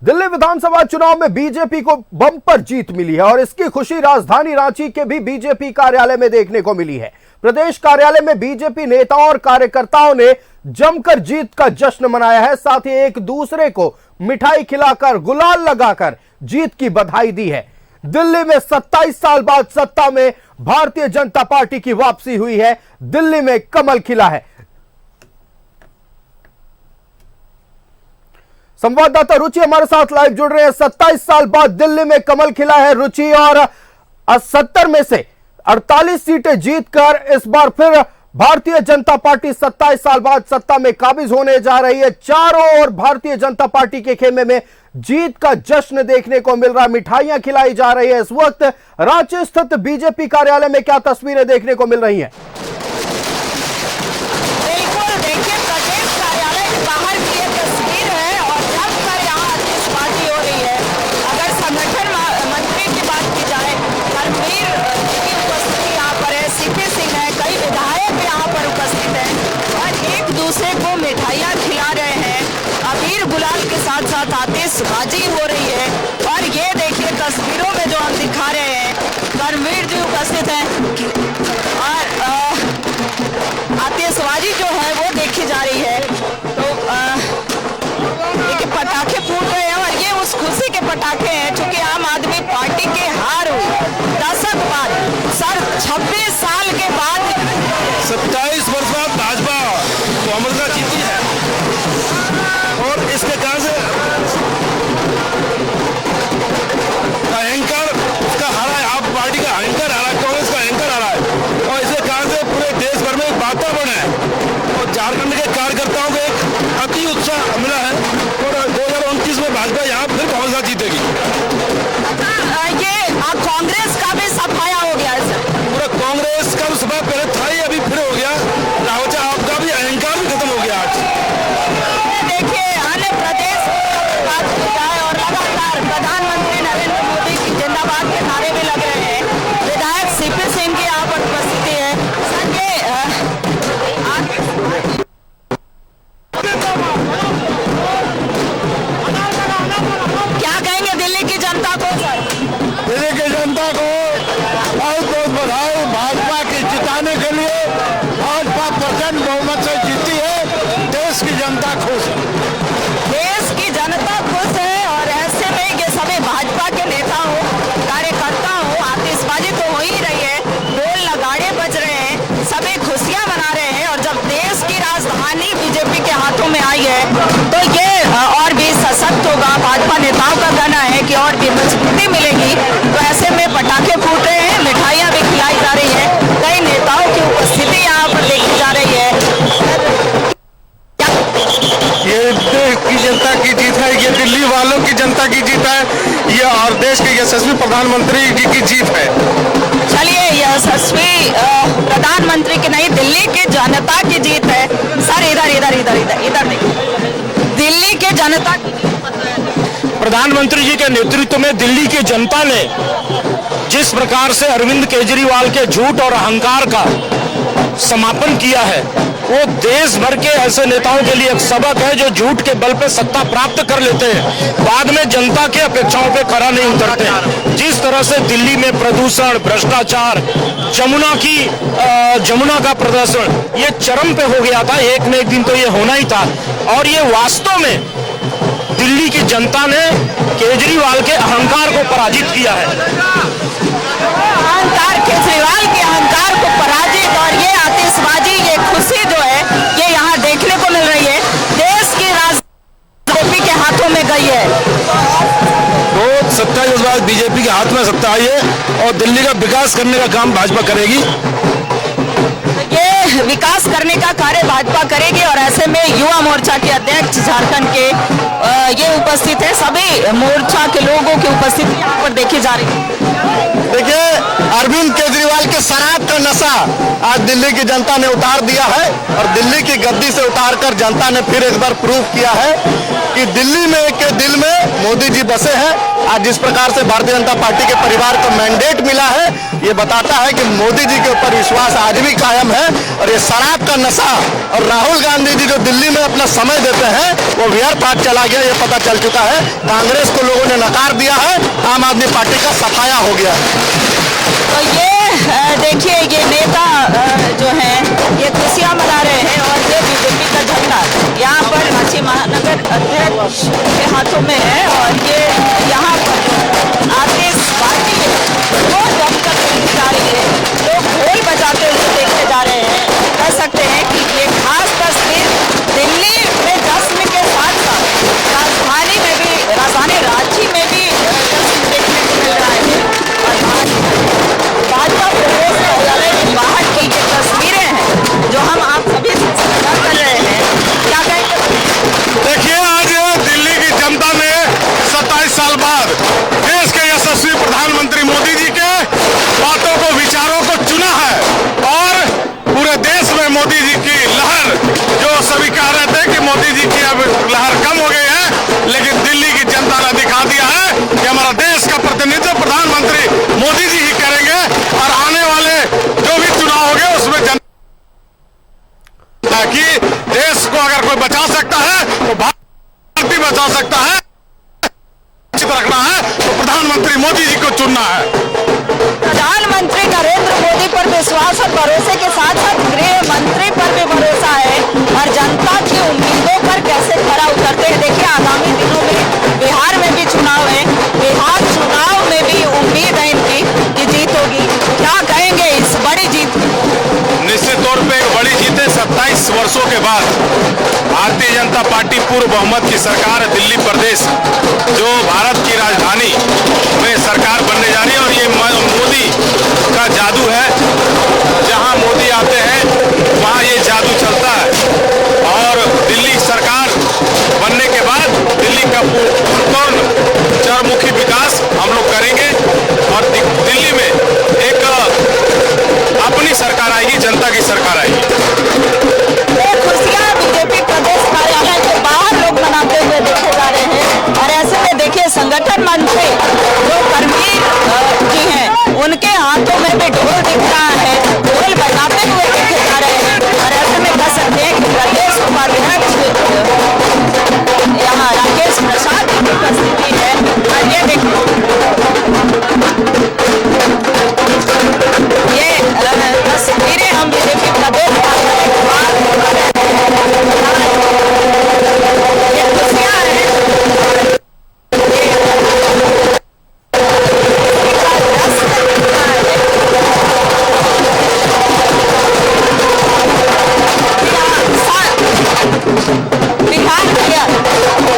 दिल्ली विधानसभा चुनाव में बीजेपी को बम्पर जीत मिली है और इसकी खुशी राजधानी रांची के भी बीजेपी कार्यालय में देखने को मिली है। प्रदेश कार्यालय में बीजेपी नेताओं और कार्यकर्ताओं ने जमकर जीत का जश्न मनाया है। साथ ही एक दूसरे को मिठाई खिलाकर गुलाल लगाकर जीत की बधाई दी है। दिल्ली में 27 साल बाद सत्ता में भारतीय जनता पार्टी की वापसी हुई है। दिल्ली में कमल खिला है। संवाददाता रुचि हमारे साथ लाइव जुड़ रहे हैं। 27 साल बाद दिल्ली में कमल खिला है रुचि, और 70 में से 48 सीटें जीतकर इस बार फिर भारतीय जनता पार्टी 27 साल बाद सत्ता में काबिज होने जा रही है। चारों ओर भारतीय जनता पार्टी के खेमे में जीत का जश्न देखने को मिल रहा है, मिठाइयां खिलाई जा रही है। इस वक्त रांची स्थित बीजेपी कार्यालय में क्या तस्वीरें देखने को मिल रही हैं? बिल्कुल, देखिए प्रदेश कार्यालय के बाहर की ये तस्वीर है और जमकर यहाँ आतिशबाजी हो रही है। अगर संगठन मंत्री की बात की जाए, धर्मवीर की उपस्थिति यहाँ पर है, सीपी सिंह है, कई विधायक यहाँ पर उपस्थित हैं और एक दूसरे को मिठाइयाँ खिला रहे हैं। अबीर गुलाल के साथ साथ आतिशबाजी हो रही है और ये देखिए तस्वीरों में जो हम दिखा रहे हैं, धर्मवीर जी उपस्थित हैं और आतिशबाजी जो है वो देखी जा रही है। तो देखिए पटाखे फूट रहे हैं और ये उस खुशी के पटाखे हैं चूंकि आम आदमी पार्टी के हार हुई दशक बाद, सर 26 साल के बाद 27 वर्ष बाद भाजपा बहुमत का जीती है और इसके कारण से अहंकार उसका हारा है। आप पार्टी का अहंकार हारा, कांग्रेस का अहंकार हारा है और इसके कारण से पूरे देश भर में वातावरण है और झारखंड के कार्यकर्ताओं को एक अति उत्साह मिला है और 2029 में भाजपा यहाँ फिर बहुत सा जीतेगी। ये कांग्रेस का भी सफाया हो गया है। पूरा कांग्रेस का सफाया पहले था ही, अभी फिर हो गया। रावत आपका भी अहंकार भी खत्म हो गया आज। देखिए अन्य प्रदेश बात की जाए और लगातार प्रधानमंत्री नरेंद्र मोदी की जिंदाबाद के नारे भी लग रहे हैं। विधायक सीपी सिंह की यहाँ पर उपस्थिति है। संजय क्या कहेंगे दिल्ली की जनता को? सर दिल्ली की जनता को बहुत बहुत बधाई। भाजपा की जिताने के लिए भाजपा प्रचंड बहुमत से जीती है। देश की जनता खुश है। देश की जनता खुश है और ऐसे में ये सभी भाजपा के नेता हो, कार्यकर्ता हो, आतिशबाजी तो हो ही रही है, ढोल नगाड़े बज रहे हैं, सभी खुशियां मना रहे हैं। और जब देश की राजधानी बीजेपी के हाथों में आई है तो ये और भी सशक्त होगा। भाजपा नेताओं का कहना है कि और भी मजबूती मिलेगी। तो ऐसे में पटाखे फूट रहे हैं, मिठाइयां भी खिलाई जा रही है, कई नेताओं की उपस्थिति यहाँ पर देखी जा रही है। ये देश की जनता की जीत है, ये दिल्ली वालों की जनता की जीत है, ये और देश के यशस्वी प्रधानमंत्री जी की जीत है। चलिए यशस्वी प्रधानमंत्री की नहीं, दिल्ली की जनता की जीत है। सर इधर इधर इधर इधर इधर देखिए, दिल्ली के जनता की जीत। प्रधानमंत्री जी के नेतृत्व में दिल्ली की जनता ने जिस प्रकार से अरविंद केजरीवाल के झूठ और अहंकार का समापन किया है, वो देश भर के ऐसे नेताओं के लिए एक सबक है जो झूठ के बल पे सत्ता प्राप्त कर लेते हैं, बाद में जनता की अपेक्षाओं पे खरा नहीं उतरते। जिस तरह से दिल्ली में प्रदूषण, भ्रष्टाचार, जमुना का प्रदर्शन ये चरम पे हो गया था, एक न एक दिन तो ये होना ही था। और ये वास्तव में दिल्ली की जनता ने केजरीवाल के अहंकार को पराजित किया है। अहंकार, केजरीवाल के अहंकार को पराजित, और ये आतिशबाजी, ये खुशी जो है ये यहाँ देखने को मिल रही है। देश की राजनीति बीजेपी के हाथों में गई है। तो 27 वर्ष बाद बीजेपी के हाथ में सत्ता आई है और दिल्ली का विकास करने का काम भाजपा करेगी। ये विकास करने का कार्य भाजपा करेगी और ऐसे में युवा मोर्चा के अध्यक्ष झारखंड के ये उपस्थित है। सभी मोर्चा के लोगों की उपस्थिति यहाँ पर देखी जा रही है। देखिए, अरविंद केजरीवाल के शराब का नशा आज दिल्ली की जनता ने उतार दिया है और दिल्ली की गद्दी से उतारकर जनता ने फिर एक बार प्रूव किया है कि दिल्ली में के दिल में मोदी जी बसे हैं आज जिस प्रकार से भारतीय जनता पार्टी के परिवार को मैंडेट मिला है, ये बताता है कि मोदी जी के ऊपर विश्वास आज भी कायम है। और ये शराब का नशा और राहुल गांधी जी जो दिल्ली में अपना समय देते हैं वो व्यर्थ आज चला गया, ये पता चल चुका है। कांग्रेस को लोगों ने नकार दिया है, आम आदमी पार्टी का सफाया हो गया है। तो ये देखिए, ये नेता जो हैं ये खुशियां मना रहे हैं और ये बीजेपी का झंडा यहाँ पर रांची महानगर अध्यक्ष के हाथों में है और ये यहाँ पर आतिशबाजी वो जमकर देखी जा रही है। लोग ढोल बजाते हुए देखे जा रहे हैं। कह सकते हैं कि ये खास तस्वीर दिल्ली में जश्न के साथ साथ राजधानी में भी, राजधानी रांची में भी जश्न देखने को मिल रहा है। और भाजपा प्रदेश कार्यालय के बाहर की ये तस्वीरें हैं जो हम आप सभी से साझा कर रहे हैं। क्या कहेंगे? देखिए, आज दिल्ली की जनता ने 27 साल बाद देश के यशस्वी प्रधानमंत्री मोदी जी के बातों को, विचारों को चुना है और पूरे देश में मोदी जी की लहर, जो सभी कह रहे थे कि मोदी जी की अब लहर कम हो गई है, लेकिन दिल्ली की जनता ने दिखा दिया है कि हमारा देश का प्रतिनिधित्व प्रधानमंत्री मोदी जी ही करेंगे और आने वाले जो भी चुनाव होंगे उसमें जनता कि देश को अगर कोई बचा सकता है तो भारत भी बचा सकता है। रखना है तो प्रधानमंत्री मोदी जी को चुनना है। प्रधानमंत्री नरेंद्र मोदी पर विश्वास और भरोसे के साथ साथ गृह मंत्री पर भी भरोसा है और जनता की उम्मीदों पर कैसे खरा उतरते हैं। देखिए, आगामी दिनों में बिहार में भी चुनाव है, बिहार चुनाव में भी उम्मीद है इनकी कि जीत होगी। क्या कहेंगे इस बड़ी जीत? निश्चित तौर पे एक बड़ी जीत है। 27 वर्षों के बाद भारतीय जनता पार्टी पूर्ण बहुमत की सरकार है दिल्ली प्रदेश, जो भारत की राजधानी में सरकार बनने जा रही है। और ये मोदी का जादू है, जहां मोदी आते हैं वहां ये जादू चलता है। और दिल्ली सरकार बनने के बाद दिल्ली का पूर्ण चरमुखी विकास हम लोग करेंगे और दिल्ली में एक अपनी सरकार आएगी, जनता की सरकार आएगी। खुशियां बीजेपी प्रदेश कार्यालय के बाहर लोग मनाते हुए देखे जा रहे हैं और ऐसे में देखिए संगठन मंत्री जो करमवीर जी हैं उनके हाथों में भी ढोल दिख रहा है, ढोल बजाते हुए देखे जा रहे हैं। और ऐसे में कह सकते हैं कि प्रदेश उपाध्यक्ष यहाँ राकेश प्रसाद की उपस्थिति है। और ये देखिए, ये तस्वीरें हम बीजेपी प्रदेश कार्यालय के बाहर बना रहे हैं। ये खुशियां हैं,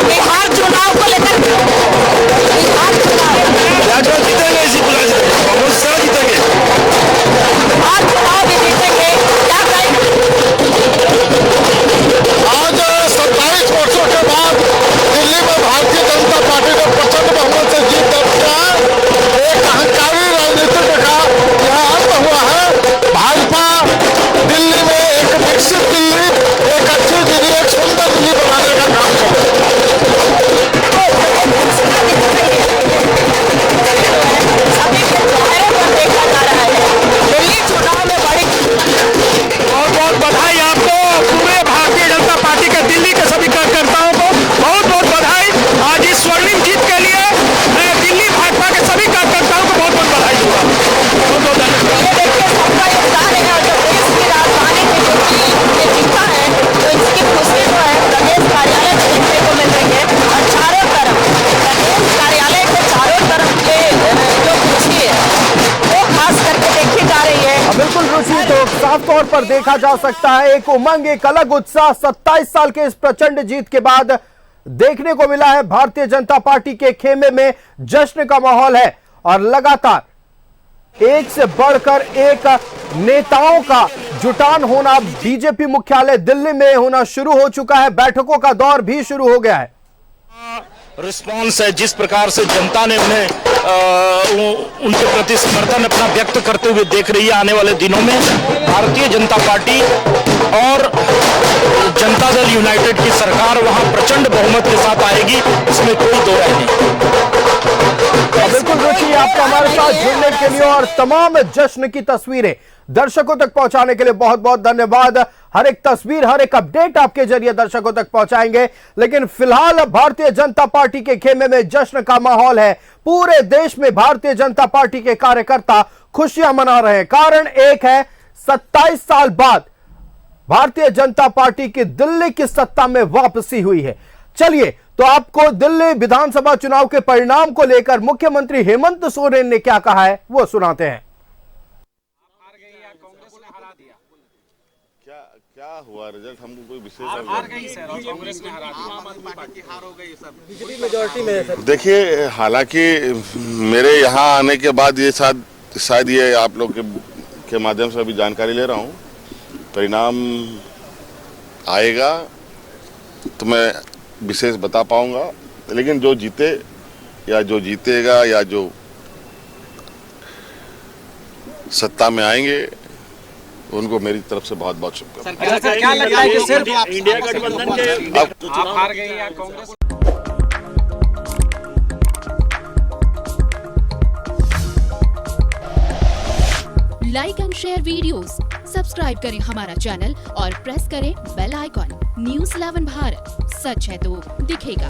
बिहार चुनाव को लेकर बिहार चुनाव जीतेंगे, इसी बहुत सारा जीतेंगे। बिहार चुनाव भी जीतेंगे। क्या कहेंगे? आज 27 वर्षों के बाद दिल्ली में भारतीय जनता पार्टी ने प्रचंड बहुमत से जीत दर्ज किया है। एक अहंकारी राजनीति का यह अंत हुआ है। भाजपा दिल्ली में एक विकसित दिल्ली, एक अच्छी दिल्ली, एक सुंदर दिल्ली बनाने का काम कर रही है। सभी के चेहरे पर देखा जा रहा है। दिल्ली चुनाव में बड़ी बहुत बहुत बधाई आपको, पूरे भारतीय जनता पार्टी के दिल्ली के सभी कार्यकर्ताओं को बहुत बहुत बधाई। आज इस स्वर्णिम जीत के लिए मैं दिल्ली भाजपा के सभी कार्यकर्ताओं को बहुत बहुत बधाई दूंगा। बहुत बहुत धन्यवाद। ये देखिए सबका योगदान है और जो देश की राजधानी में जो ये जीता है तो इसकी खुशी जो है प्रदेश कार्यालय में देखने को मिल रही है। और चारों तरफ प्रदेश कार्यालय के चारों तरफ ये जो खुशी है वो खास करके देखी जा रही है। बिल्कुल रुचि, तो साफ तौर पर देखा जा सकता है एक उमंग, एक अलग उत्साह 27 साल के इस प्रचंड जीत के बाद देखने को मिला है। भारतीय जनता पार्टी के खेमे में जश्न का माहौल है और लगातार एक से बढ़कर एक नेताओं का जुटान होना बीजेपी मुख्यालय दिल्ली में होना शुरू हो चुका है। बैठकों का दौर भी शुरू हो गया है। रिस्पॉन्स है, जिस प्रकार से जनता ने उन्हें उनके प्रति समर्थन अपना व्यक्त करते हुए देख रही है। आने वाले दिनों में भारतीय जनता पार्टी और जनता दल यूनाइटेड की सरकार वहां प्रचंड बहुमत के साथ आएगी, इसमें कोई दो राय नहीं। हमारे साथ जुड़ने के लिए और तमाम जश्न की तस्वीरें दर्शकों तक पहुंचाने के लिए बहुत बहुत धन्यवाद। हर एक तस्वीर, हर एक अपडेट आपके जरिए दर्शकों तक पहुंचाएंगे। लेकिन फिलहाल भारतीय जनता पार्टी के खेमे में जश्न का माहौल है। पूरे देश में भारतीय जनता पार्टी के कार्यकर्ता खुशियां मना रहे हैं। कारण एक है, 27 साल बाद भारतीय जनता पार्टी की दिल्ली की सत्ता में वापसी हुई है। चलिए तो आपको दिल्ली विधानसभा चुनाव के परिणाम को लेकर मुख्यमंत्री हेमंत सोरेन ने क्या कहा है वो सुनाते हैं। क्या हुआ रिजल्ट, हमको कोई विशेष हार गई सर और कांग्रेस ने हरा दिया, आम आदमी पार्टी हार हो गई सर, बीजेपी मेजॉरिटी में है सर। देखिए, हालांकि मेरे यहाँ आने के बाद ये शायद ये आप लोग के माध्यम से अभी जानकारी ले रहा हूँ, परिणाम आएगा तो मैं विशेष बता पाऊंगा। लेकिन जो जीते या जो जीतेगा या जो सत्ता में आएंगे उनको मेरी तरफ से बहुत बहुत शुभकामनाएं। सर क्या लगता है कि सिर्फ इंडिया गठबंधन के आप हार गए या Congress? Like and share videos, subscribe करें हमारा चैनल और प्रेस करें बेल आइकॉन। न्यूज़ 11 भारत, सच है तो दिखेगा।